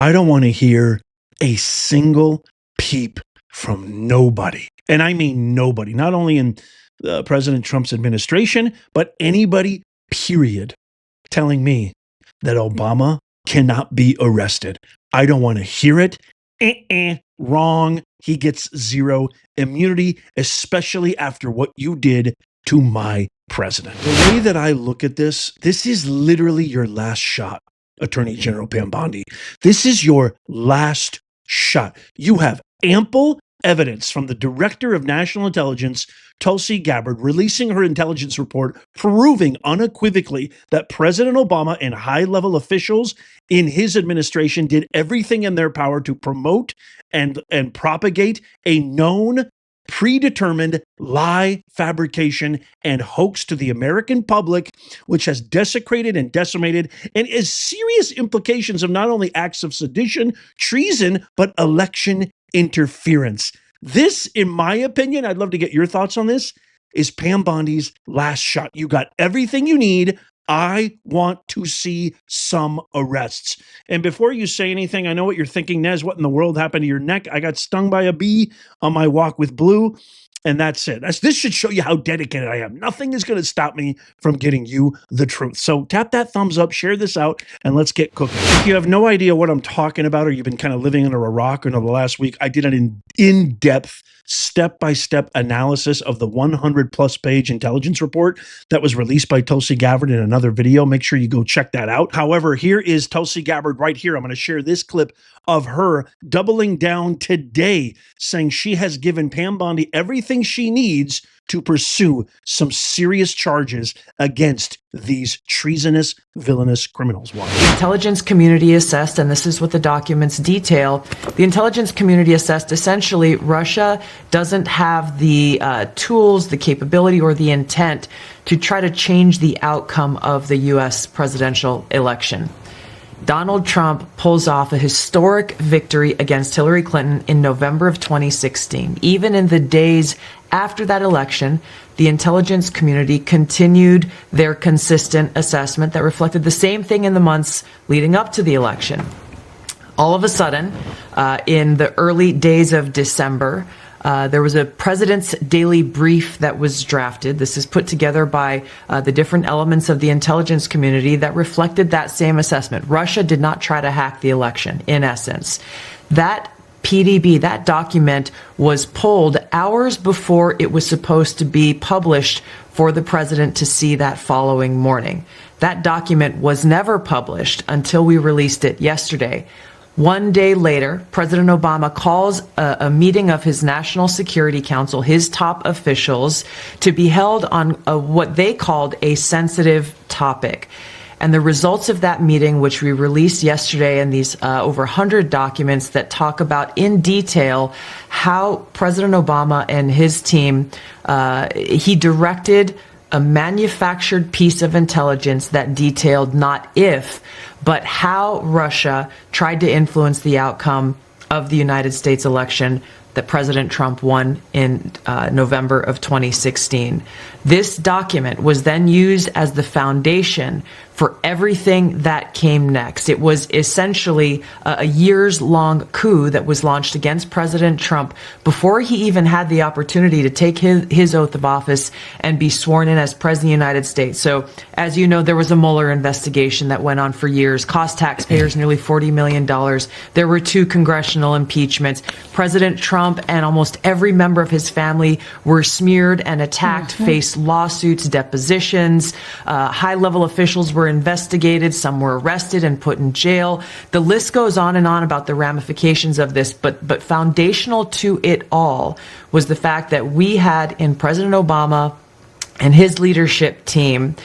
I don't want to hear a single peep from nobody. And I mean nobody, not only in President Trump's administration, but anybody, period, telling me that Obama cannot be arrested. I don't want to hear it. Wrong. He gets zero immunity, especially after what you did to my president. The way that I look at this is literally your last shot, Attorney General Pam Bondi. This is your last shot. You have ample evidence from the Director of National Intelligence, Tulsi Gabbard, releasing her intelligence report, proving unequivocally that President Obama and high-level officials in his administration did everything in their power to promote and propagate a known, predetermined lie, fabrication, and hoax to the American public, which has desecrated and decimated and has serious implications of not only acts of sedition, treason, but election interference. This, in my opinion, I'd love to get your thoughts on this, is Pam Bondi's last shot. You got everything you need. I want to see some arrests. And before you say anything, I know what you're thinking, Nez. What in the world happened to your neck? I got stung by a bee on my walk with Blue. And that's it. This should show you how dedicated I am. Nothing is going to stop me from getting you the truth. So tap that thumbs up, share this out, and let's get cooking. If you have no idea what I'm talking about, or you've been kind of living under a rock over the last week, I did an in-depth, step-by-step analysis of the 100-plus page intelligence report that was released by Tulsi Gabbard in another video. Make sure you go check that out. However, here is Tulsi Gabbard right here. I'm going to share this clip of her doubling down today, saying she has given Pam Bondi everything she needs to pursue some serious charges against these treasonous, villainous criminals. Why? The intelligence community assessed, and this is what the documents detail, the intelligence community assessed essentially Russia doesn't have the tools, the capability, or the intent to try to change the outcome of the U.S. presidential election. Donald Trump pulls off a historic victory against Hillary Clinton in November of 2016. Even in the days after that election, the intelligence community continued their consistent assessment that reflected the same thing in the months leading up to the election. All of a sudden, in the early days of December, there was a president's daily brief that was drafted. This is put together by the different elements of the intelligence community that reflected that same assessment. Russia did not try to hack the election, in essence. That PDB, that document, was pulled hours before it was supposed to be published for the president to see that following morning. That document was never published until we released it yesterday. One day later, President Obama calls a meeting of his National Security Council, his top officials, to be held on what they called a sensitive topic. And the results of that meeting, which we released yesterday, and these over 100 documents that talk about in detail how President Obama and his team, he directed a manufactured piece of intelligence that detailed not if, but how Russia tried to influence the outcome of the United States election that President Trump won in November of 2016. This document was then used as the foundation for everything that came next. It was essentially a years-long coup that was launched against President Trump before he even had the opportunity to take his oath of office and be sworn in as President of the United States. So, as you know, there was a Mueller investigation that went on for years, cost taxpayers nearly $40 million. There were 2 congressional impeachments. President Trump and almost every member of his family were smeared and attacked, faced lawsuits, depositions. High-level officials were investigated. Some were arrested and put in jail. The list goes on and on about the ramifications of this, but foundational to it all was the fact that we had in President Obama and his leadership team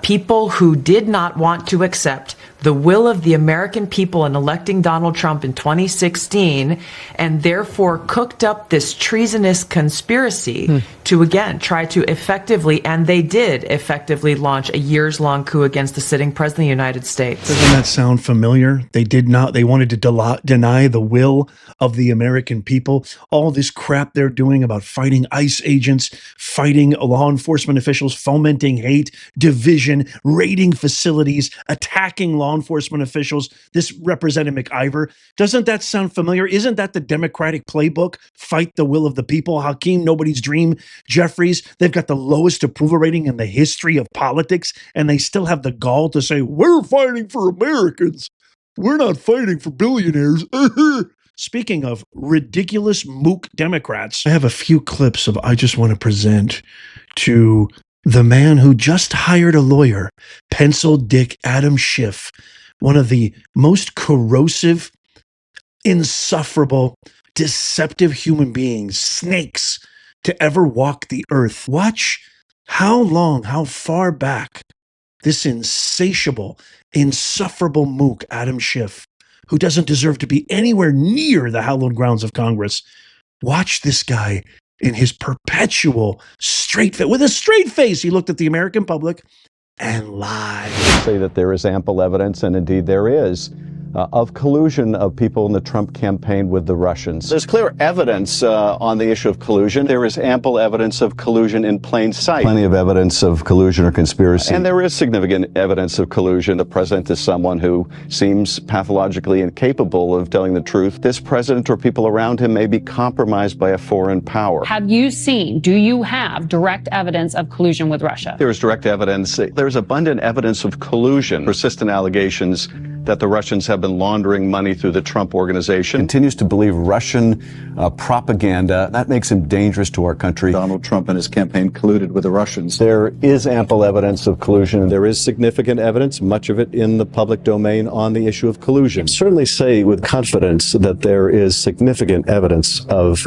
people who did not want to accept the will of the American people in electing Donald Trump in 2016, and therefore cooked up this treasonous conspiracy to, again, try to effectively, and they did effectively, launch a years-long coup against the sitting president of the United States. Doesn't that sound familiar? They did not. They wanted to deny the will of the American people. All this crap they're doing about fighting ICE agents, fighting law enforcement officials, fomenting hate, division, raiding facilities, attacking law law enforcement officials. This Representative McIver. Doesn't that sound familiar? Isn't that the Democratic playbook? Fight the will of the people. Hakeem, nobody's dream. Jeffries, they've got the lowest approval rating in the history of politics, and they still have the gall to say, we're fighting for Americans. We're not fighting for billionaires. Speaking of ridiculous mook Democrats, I have a few clips of I just want to present to the man who just hired a lawyer, Pencil Dick Adam Schiff, one of the most corrosive, insufferable, deceptive human beings, snakes, to ever walk the earth. Watch how far back this insatiable, insufferable mook, Adam Schiff, who doesn't deserve to be anywhere near the hallowed grounds of Congress. Watch this guy in his perpetual straight face. With a straight face, he looked at the American public and lied. Say that there is ample evidence, and indeed there is, of collusion of people in the Trump campaign with the Russians. There's clear evidence on the issue of collusion. There is ample evidence of collusion in plain sight. Plenty of evidence of collusion or conspiracy. And there is significant evidence of collusion. The president is someone who seems pathologically incapable of telling the truth. This president or people around him may be compromised by a foreign power. Do you have direct evidence of collusion with Russia? There is direct evidence. There's abundant evidence of collusion, persistent allegations that the Russians have been laundering money through the Trump organization. Continues to believe Russian propaganda. That makes him dangerous to our country. Donald Trump and his campaign colluded with the Russians. There is ample evidence of collusion. There is significant evidence, much of it in the public domain, on the issue of collusion. I certainly say with confidence that there is significant evidence of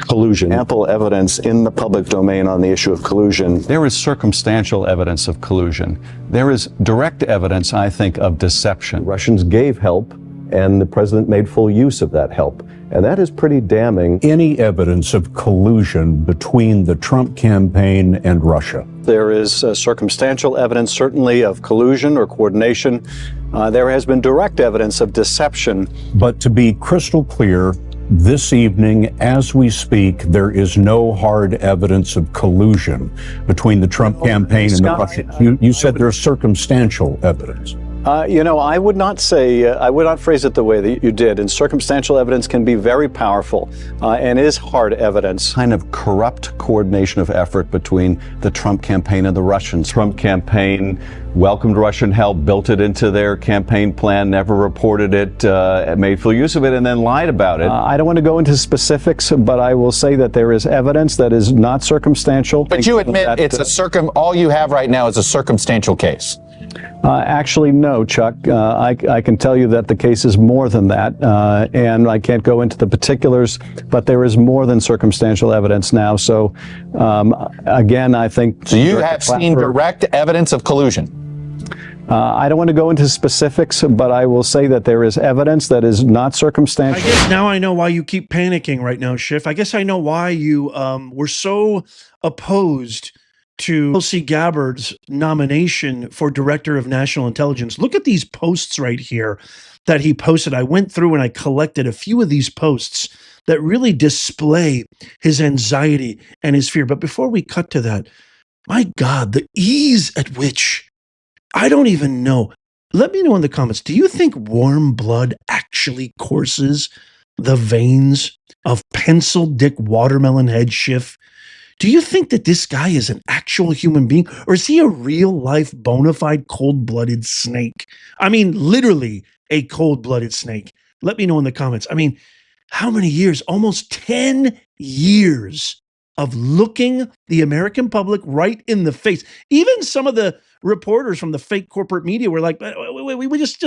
collusion. Ample evidence in the public domain on the issue of collusion. There is circumstantial evidence of collusion. There is direct evidence, I think, of deception. Russians gave help, and the president made full use of that help. And that is pretty damning. Any evidence of collusion between the Trump campaign and Russia? There is circumstantial evidence, certainly, of collusion or coordination. There has been direct evidence of deception. But to be crystal clear, this evening, as we speak, there is no hard evidence of collusion between the Trump campaign and the Russians. You said there's circumstantial evidence. I would not phrase it the way that you did. And circumstantial evidence can be very powerful and is hard evidence. Kind of corrupt coordination of effort between the Trump campaign and the Russians. Trump campaign welcomed Russian help, built it into their campaign plan, never reported it, made full use of it, and then lied about it. I don't want to go into specifics, but I will say that there is evidence that is not circumstantial. But you admit all you have right now is a circumstantial case. Actually, no, Chuck. I can tell you that the case is more than that, and I can't go into the particulars, but there is more than circumstantial evidence now. So, again, I think... So you have seen direct evidence of collusion? I don't want to go into specifics, but I will say that there is evidence that is not circumstantial. I guess now I know why you keep panicking right now, Schiff. I guess I know why you were so opposed to Tulsi Gabbard's nomination for Director of National Intelligence. Look at these posts right here that he posted. I went through and I collected a few of these posts that really display his anxiety and his fear. But before we cut to that, my God, the ease at which, I don't even know. Let me know in the comments, do you think warm blood actually courses the veins of Pencil Dick Watermelon Head Schiff? Do you think that this guy is an actual human being, or is he a real-life, bona fide, cold-blooded snake? I mean, literally a cold-blooded snake. Let me know in the comments. I mean, how many years? Almost 10 years of looking the American public right in the face. Even some of the reporters from the fake corporate media were like, we just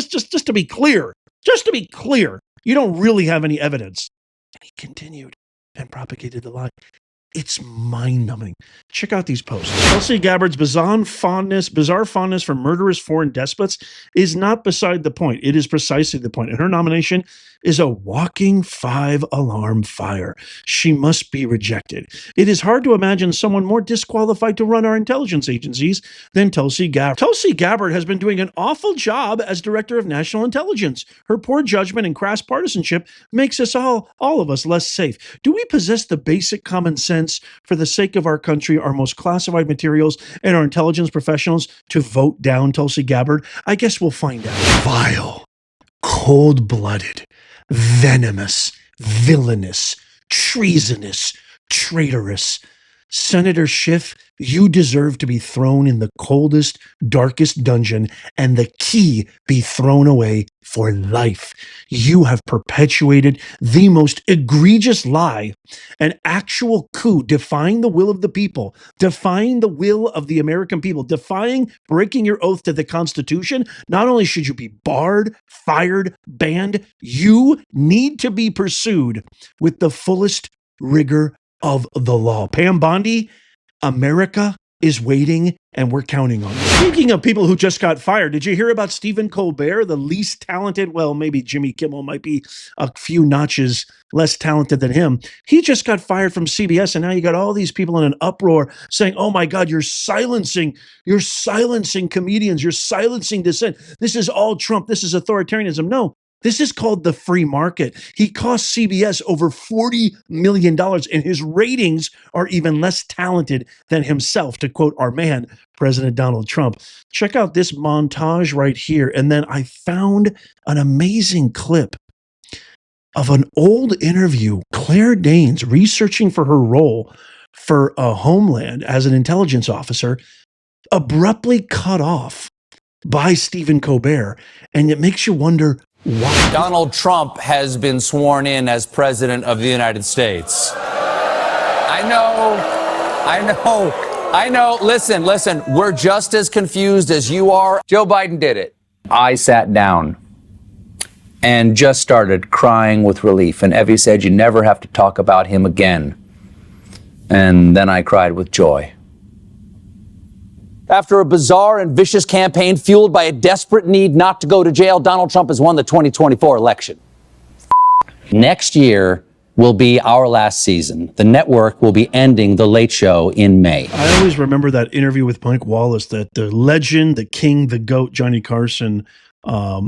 to be clear, you don't really have any evidence. And he continued and propagated the lie. It's mind-numbing. Check out these posts. Tulsi Gabbard's bizarre fondness for murderous foreign despots is not beside the point. It is precisely the point. And her nomination is a walking 5-alarm fire. She must be rejected. It is hard to imagine someone more disqualified to run our intelligence agencies than Tulsi Gabbard. Tulsi Gabbard has been doing an awful job as Director of National Intelligence. Her poor judgment and crass partisanship makes us all of us less safe. Do we possess the basic common sense sense for the sake of our country, our most classified materials, and our intelligence professionals to vote down Tulsi Gabbard? I guess we'll find out. Vile, cold-blooded, venomous, villainous, treasonous, traitorous. Senator Schiff, you deserve to be thrown in the coldest, darkest dungeon and the key be thrown away for life. You have perpetuated the most egregious lie, an actual coup, defying the will of the people, defying the will of the American people, defying breaking your oath to the Constitution. Not only should you be barred, fired, banned, you need to be pursued with the fullest rigor of the law. Pam Bondi, America is waiting and we're counting on you. Speaking of people who just got fired, did you hear about Stephen Colbert, the least talented? Well, maybe Jimmy Kimmel might be a few notches less talented than him. He just got fired from CBS, and now you got all these people in an uproar saying, oh my God, you're silencing comedians, you're silencing dissent. This is all Trump. This is authoritarianism. No. This is called the free market. He cost CBS over $40 million, and his ratings are even less talented than himself, to quote our man, President Donald Trump. Check out this montage right here. And then I found an amazing clip of an old interview, Claire Danes researching for her role for Homeland as an intelligence officer, abruptly cut off by Stephen Colbert. And it makes you wonder, why? Donald Trump has been sworn in as president of the United States. I know. Listen, we're just as confused as you are. Joe Biden did it. I sat down and just started crying with relief. And Evie said, you never have to talk about him again. And then I cried with joy. After a bizarre and vicious campaign fueled by a desperate need not to go to jail, Donald Trump has won the 2024 election. Next year will be our last season. The network will be ending The Late Show in May. I always remember that interview with Mike Wallace that the legend, the king, the GOAT, Johnny Carson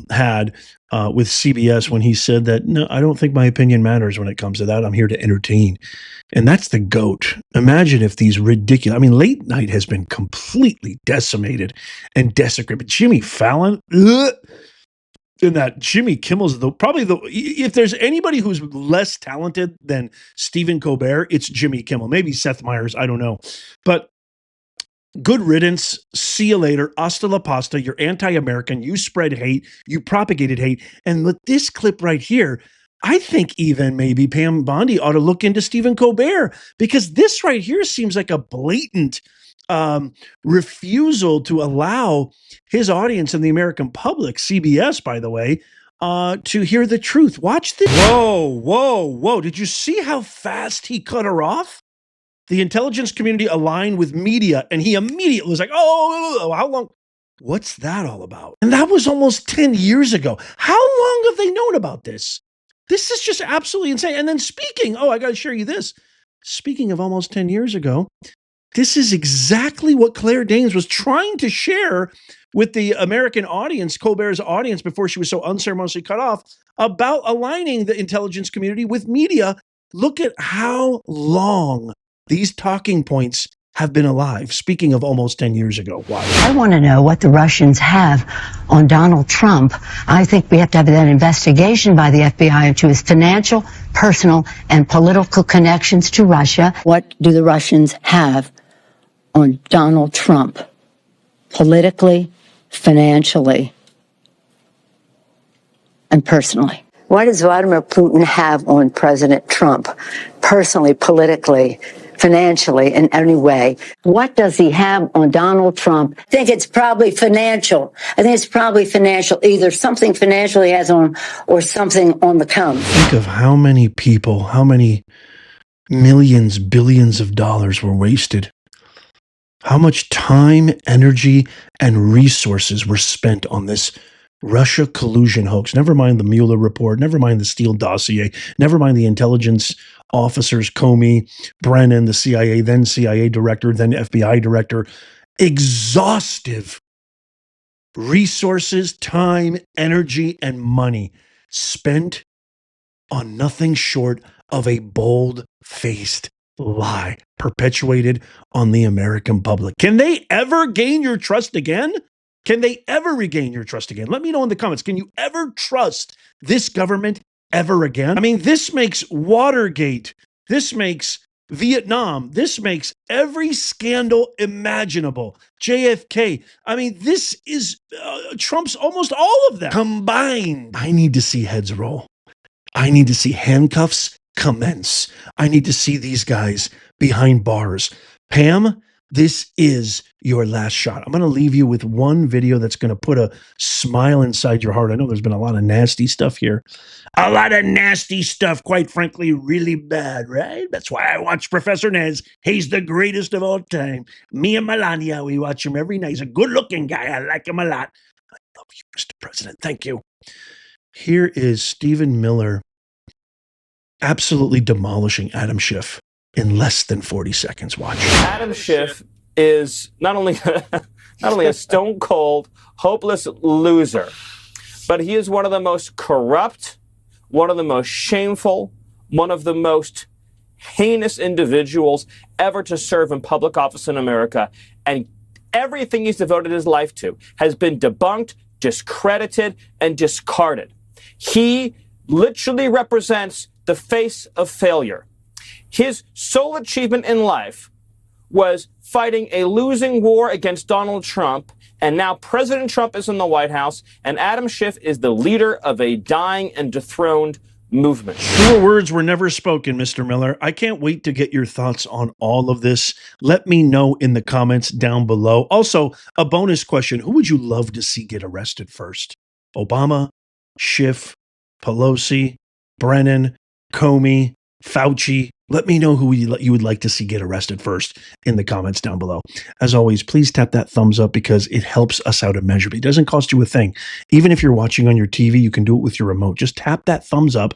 had with CBS when he said that, no, I don't think my opinion matters when it comes to that. I'm here to entertain. And that's the GOAT. Imagine if these ridiculous, late night has been completely decimated and desecrated. Jimmy Fallon, and that Jimmy Kimmel's if there's anybody who's less talented than Stephen Colbert, it's Jimmy Kimmel. Maybe Seth Meyers, I don't know. But good riddance. See you later. Hasta la pasta. You're anti-American. You spread hate. You propagated hate. And with this clip right here, I think even maybe Pam Bondi ought to look into Stephen Colbert, because this right here seems like a blatant refusal to allow his audience and the American public, CBS, by the way, to hear the truth. Watch this. Whoa. Did you see how fast he cut her off? The intelligence community aligned with media, and he immediately was like, oh, how long? What's that all about? And that was almost 10 years ago. How long have they known about this? This is just absolutely insane. And then I got to share you this. Speaking of almost 10 years ago, this is exactly what Claire Danes was trying to share with the American audience, Colbert's audience, before she was so unceremoniously cut off, about aligning the intelligence community with media. Look at how long these talking points have been alive. Speaking of almost 10 years ago. Why? I want to know what the Russians have on Donald Trump. I think we have to have that investigation by the FBI into his financial, personal, and political connections to Russia. What do the Russians have on Donald Trump? Politically, financially, and personally. What does Vladimir Putin have on President Trump? Personally, politically, financially, in any way. What does he have on Donald Trump? I think it's probably financial. Either something financial he has on or something on the come. Think of how many people, how many millions, billions of dollars were wasted. How much time, energy, and resources were spent on this Russia collusion hoax. Never mind the Mueller report, never mind the Steele dossier, never mind the intelligence officers, Comey, Brennan, the CIA, then CIA director, then FBI director. Exhaustive resources, time, energy, and money spent on nothing short of a bold-faced lie perpetuated on the American public. Can they ever gain your trust again? Can they ever regain your trust again? Let me know in the comments. Can you ever trust this government ever again? I mean, this makes Watergate, this makes Vietnam, this makes every scandal imaginable. JFK. I mean, this is Trump's almost all of them combined. I need to see heads roll. I need to see handcuffs commence. I need to see these guys behind bars. Pam, this is your last shot. I'm going to leave you with one video that's going to put a smile inside your heart. I know there's been a lot of nasty stuff here. A lot of nasty stuff, quite frankly, really bad, right? That's why I watch Professor Nez. He's the greatest of all time. Me and Melania, we watch him every night. He's a good-looking guy. I like him a lot. I love you, Mr. President. Thank you. Here is Stephen Miller absolutely demolishing Adam Schiff in less than 40 seconds. Watch. Adam Schiff is not only a stone cold, hopeless loser, but he is one of the most corrupt, one of the most shameful, one of the most heinous individuals ever to serve in public office in America. And everything he's devoted his life to has been debunked, discredited, and discarded. He literally represents the face of failure. His sole achievement in life was fighting a losing war against Donald Trump, and now President Trump is in the White House, and Adam Schiff is the leader of a dying and dethroned movement. Truer words were never spoken, Mr. Miller. I can't wait to get your thoughts on all of this. Let me know in the comments down below. Also, a bonus question. Who would you love to see get arrested first? Obama, Schiff, Pelosi, Brennan, Comey, Fauci? Let me know who you would like to see get arrested first in the comments down below. As always, please tap that thumbs up because it helps us out immeasurably. It doesn't cost you a thing. Even if you're watching on your TV, you can do it with your remote. Just tap that thumbs up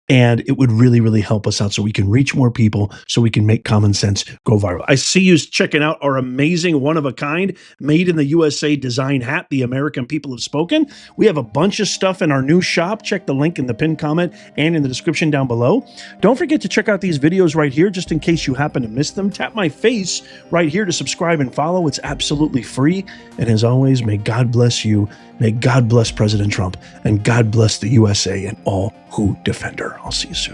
and it would really, really help us out so we can reach more people, so we can make common sense go viral. I see you checking out our amazing one-of-a-kind made in the USA design hat, The American People Have Spoken. We have a bunch of stuff in our new shop. Check the link in the pinned comment and in the description down below. Don't forget to check out these videos right here, just in case you happen to miss them. Tap my face right here to subscribe and follow. It's absolutely free. And as always, may God bless you. May God bless President Trump, and God bless the USA and all who defend her. I'll see you soon.